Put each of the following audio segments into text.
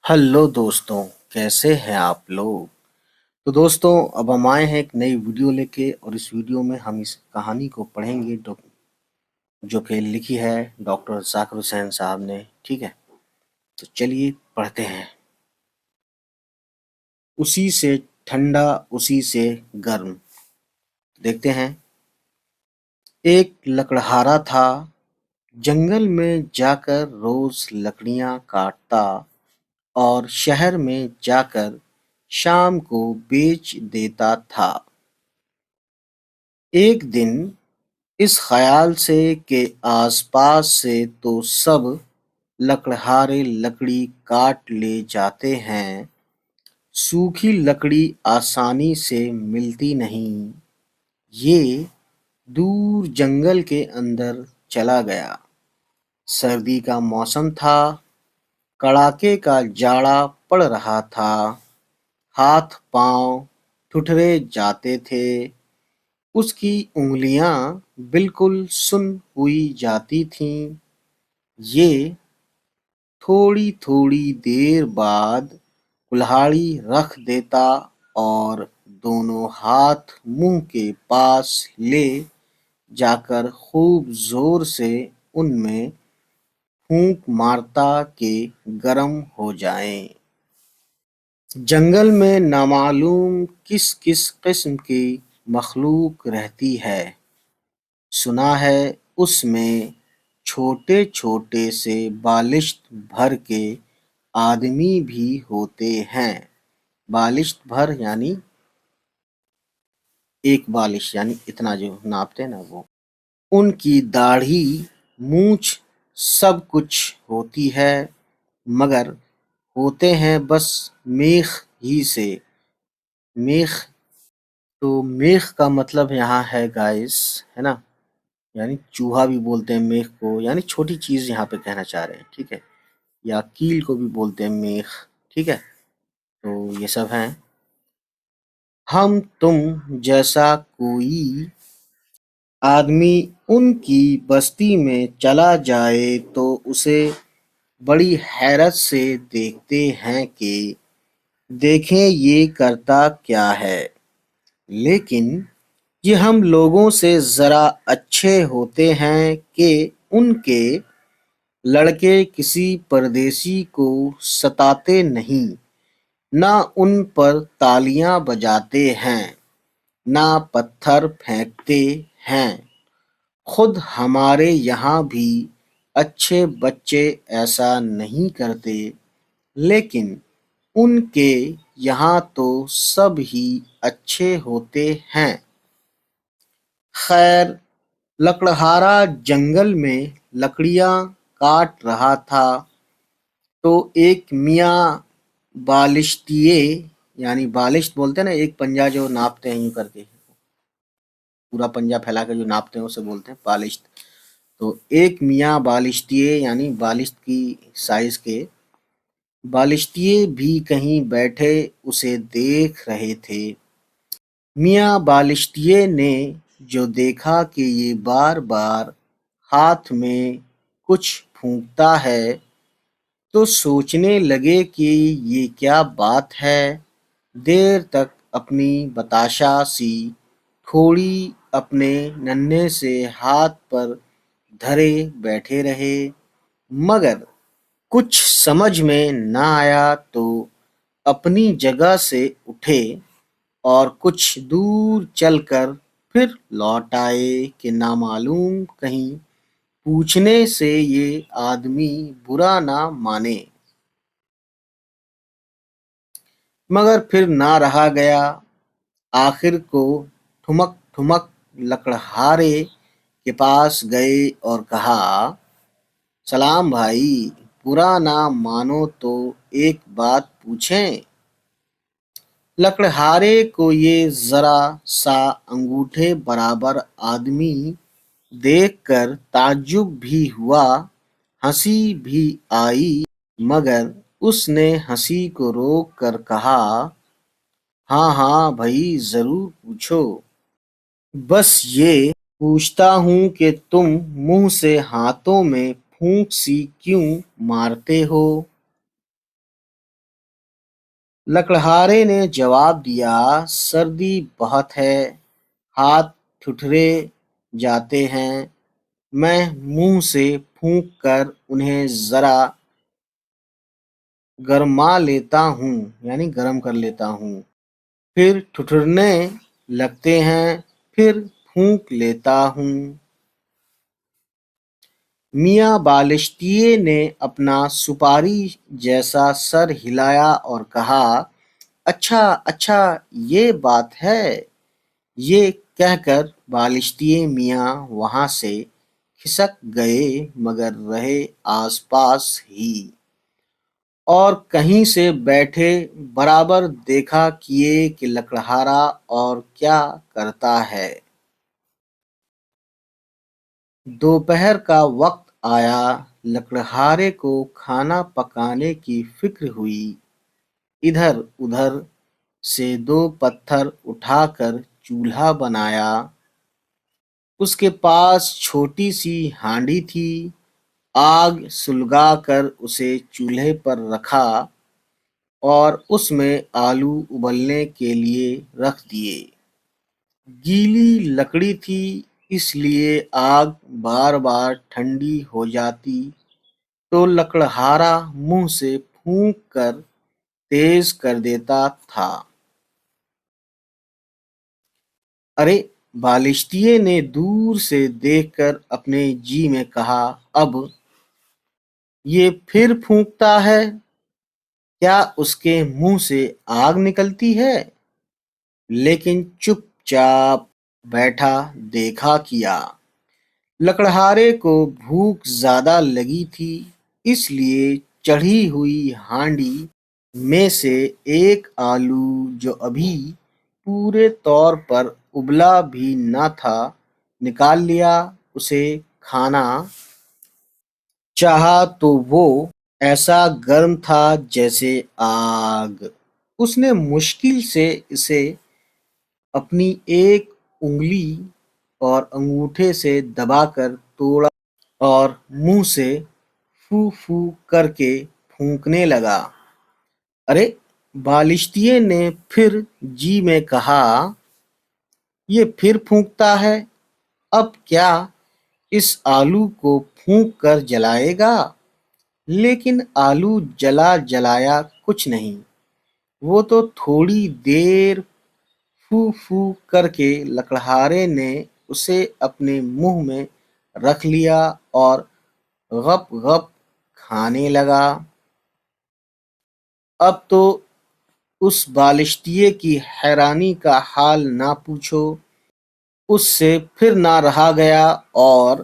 Hello दोस्तों, कैसे हैं आप लोग। तो दोस्तों, अब हम आए हैं एक नई वीडियो लेके और इस वीडियो में हम इस कहानी को पढ़ेंगे जो कि लिखी है डॉक्टर जाकिर हुसैन साहब ने। ठीक है, तो चलिए पढ़ते हैं। उसी से ठंडा, उसी से गर्म। देखते हैं। एक लकड़हारा था, जंगल में जाकर रोज लकड़ियां काटता और शहर में जाकर शाम को बेच देता था। एक दिन इस ख्याल से कि आसपास से तो सब लकड़हारे लकड़ी काट ले जाते हैं, सूखी लकड़ी आसानी से मिलती नहीं, ये दूर जंगल के अंदर चला गया। सर्दी का मौसम था, कड़ाके का जाड़ा पड़ रहा था, हाथ पांव ठुठुरे जाते थे, उसकी उंगलियां बिल्कुल सुन्न हुई जाती थीं। ये थोड़ी थोड़ी देर बाद कुल्हाड़ी रख देता और दोनों हाथ मुंह के पास ले जाकर खूब जोर से उनमें फूंक मारता कि गरम हो जाएं। जंगल में नामालूम किस किस किस्म की मखलूक रहती है। सुना है उसमें छोटे छोटे से बालिश्त भर के आदमी भी होते हैं। बालिश्त भर यानी एक बालिश, यानी इतना जो नापते हैं ना वो। उनकी दाढ़ी, मूछ सब कुछ होती है, मगर होते हैं बस मेख ही से। मेख, तो मेख का मतलब यहाँ है गाइस, है ना, यानी चूहा भी बोलते हैं मेख को, यानी छोटी चीज यहाँ पे कहना चाह रहे हैं। ठीक है, या कील को भी बोलते हैं मेख। ठीक है, तो ये सब हैं। हम तुम जैसा कोई आदमी उनकी बस्ती में चला जाए तो उसे बड़ी हैरत से देखते हैं कि देखें ये करता क्या है। लेकिन ये हम लोगों से जरा अच्छे होते हैं कि उनके लड़के किसी परदेसी को सताते नहीं, ना उन पर तालियां बजाते हैं, ना पत्थर फेंकते हैं। खुद हमारे यहाँ भी अच्छे बच्चे ऐसा नहीं करते, लेकिन उनके यहाँ तो सब ही अच्छे होते हैं। खैर, लकड़हारा जंगल में लकड़ियां काट रहा था, तो एक मियाँ बालिश्तिये, यानी बालिश्त बोलते हैं ना, एक पंजा जो नापते हैं यूं करके, पूरा पंजा फैला कर जो नापते हैं उसे बोलते हैं बालिश्त। तो एक मियाँ बालिश्तिये यानी बालिश्त की साइज के बालिश्तिये भी कहीं बैठे उसे देख रहे थे। मियाँ बालिश्तिये ने जो देखा कि ये बार बार हाथ में कुछ फूंकता है, तो सोचने लगे कि ये क्या बात है। देर तक अपनी बताशा सी थोड़ी अपने नन्हे से हाथ पर धरे बैठे रहे, मगर कुछ समझ में ना आया तो अपनी जगह से उठे और कुछ दूर चलकर फिर लौट आए कि नामालूम कहीं पूछने से ये आदमी बुरा ना माने। मगर फिर ना रहा गया। आखिर को ठुमक ठुमक लकड़हारे के पास गए और कहा, सलाम भाई, बुरा ना मानो तो एक बात पूछें। लकड़हारे को ये जरा सा अंगूठे बराबर आदमी देखकर ताज्जुब भी हुआ, हंसी भी आई, मगर उसने हंसी को रोक कर कहा, हाँ हाँ भाई, जरूर पूछो। बस ये पूछता हूँ कि तुम मुंह से हाथों में फूंक सी क्यों मारते हो। लकड़हारे ने जवाब दिया, सर्दी बहुत है, हाथ ठुठुरे जाते हैं, मैं मुंह से फूंक कर उन्हें जरा गरमा लेता हूँ, यानी गर्म कर लेता हूँ, फिर ठुठुरने लगते हैं, फिर फूंक लेता हूँ। मियाँ बालिश्तिये ने अपना सुपारी जैसा सर हिलाया और कहा, अच्छा अच्छा, ये बात है। ये कहकर बालिश्तिये मियाँ वहाँ से खिसक गए, मगर रहे आसपास ही और कहीं से बैठे बराबर देखा किए कि लकड़हारा और क्या करता है। दोपहर का वक्त आया, लकड़हारे को खाना पकाने की फिक्र हुई। इधर उधर से 2 पत्थर उठाकर चूल्हा बनाया। उसके पास छोटी सी हांडी थी। आग सुलगाकर उसे चूल्हे पर रखा और उसमें आलू उबलने के लिए रख दिए। गीली लकड़ी थी, इसलिए आग बार बार ठंडी हो जाती तो लकड़हारा मुंह से फूंक कर तेज कर देता था। अरे, बालिश्तिये ने दूर से देखकर अपने जी में कहा, अब ये फिर फूंकता है, क्या उसके मुंह से आग निकलती है? लेकिन चुपचाप बैठा देखा किया। लकड़हारे को भूख ज्यादा लगी थी, इसलिए चढ़ी हुई हांडी में से एक आलू, जो अभी पूरे तौर पर उबला भी न था, निकाल लिया। उसे खाना चाहा तो वो ऐसा गर्म था जैसे आग। उसने मुश्किल से इसे अपनी एक उंगली और अंगूठे से दबाकर तोड़ा और मुंह से फू फू करके फूंकने लगा। अरे, बालिश्तिये ने फिर जी में कहा, ये फिर फूंकता है, अब क्या इस आलू को फूंक कर जलाएगा? लेकिन आलू जला जलाया कुछ नहीं, वो तो थोड़ी देर फू फू करके लकड़हारे ने उसे अपने मुंह में रख लिया और गप गप खाने लगा। अब तो उस बालिश्तिये की हैरानी का हाल ना पूछो। उससे फिर ना रहा गया और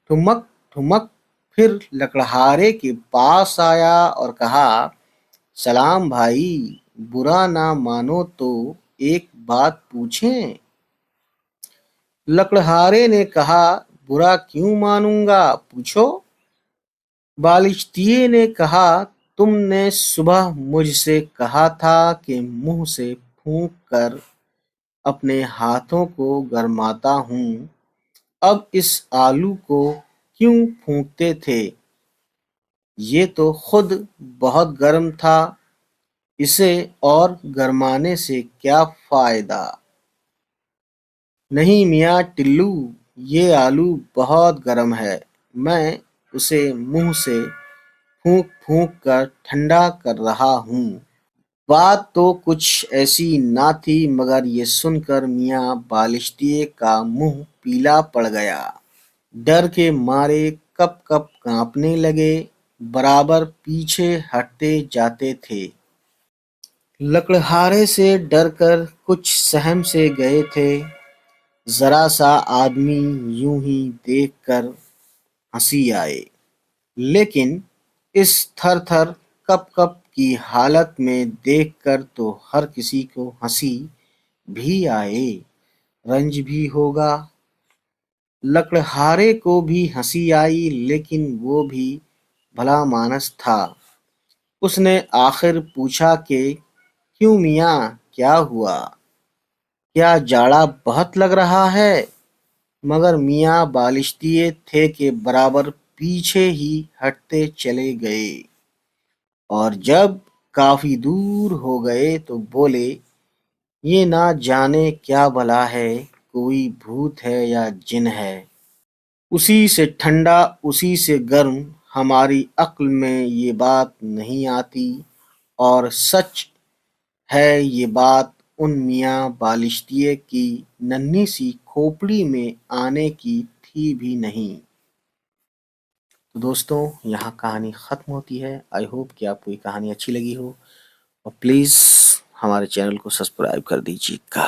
ठुमक ठुमक फिर लकड़हारे के पास आया और कहा, सलाम भाई, बुरा ना मानो तो एक बात पूछें? लकड़हारे ने कहा, बुरा क्यों मानूंगा, पूछो। बालिश्तिये ने कहा, तुमने सुबह मुझसे कहा था कि मुंह से फूंक कर अपने हाथों को गरमाता हूँ, अब इस आलू को क्यों फूंकते थे? ये तो खुद बहुत गर्म था, इसे और गरमाने से क्या फायदा? नहीं मियाँ टिल्लू, ये आलू बहुत गर्म है, मैं उसे मुंह से फूंक फूंक कर ठंडा कर रहा हूँ। बात तो कुछ ऐसी ना थी, मगर ये सुनकर मियाँ बालिश्तिये का मुंह पीला पड़ गया। डर के मारे कप कप कांपने लगे, बराबर पीछे हटते जाते थे। लकड़हारे से डरकर कुछ सहम से गए थे। जरा सा आदमी यूं ही देखकर हंसी आए, लेकिन इस थर थर कप कप की हालत में देखकर तो हर किसी को हंसी भी आए, रंज भी होगा। लकड़हारे को भी हंसी आई, लेकिन वो भी भला मानस था। उसने आखिर पूछा कि क्यों मियाँ, क्या हुआ? क्या जाड़ा बहुत लग रहा है? मगर मियाँ बालिश्तिये थे के बराबर पीछे ही हटते चले गए। और जब काफी दूर हो गए तो बोले, ये ना जाने क्या भला है, कोई भूत है या जिन है। उसी से ठंडा उसी से गर्म, हमारी अक्ल में ये बात नहीं आती। और सच है ये बात उन मियाँ बालिश्तिये की नन्ही सी खोपड़ी में आने की थी भी नहीं। तो दोस्तों, यहाँ कहानी ख़त्म होती है। आई होप कि आपको ये कहानी अच्छी लगी हो, और प्लीज़ हमारे चैनल को सब्सक्राइब कर दीजिएगा।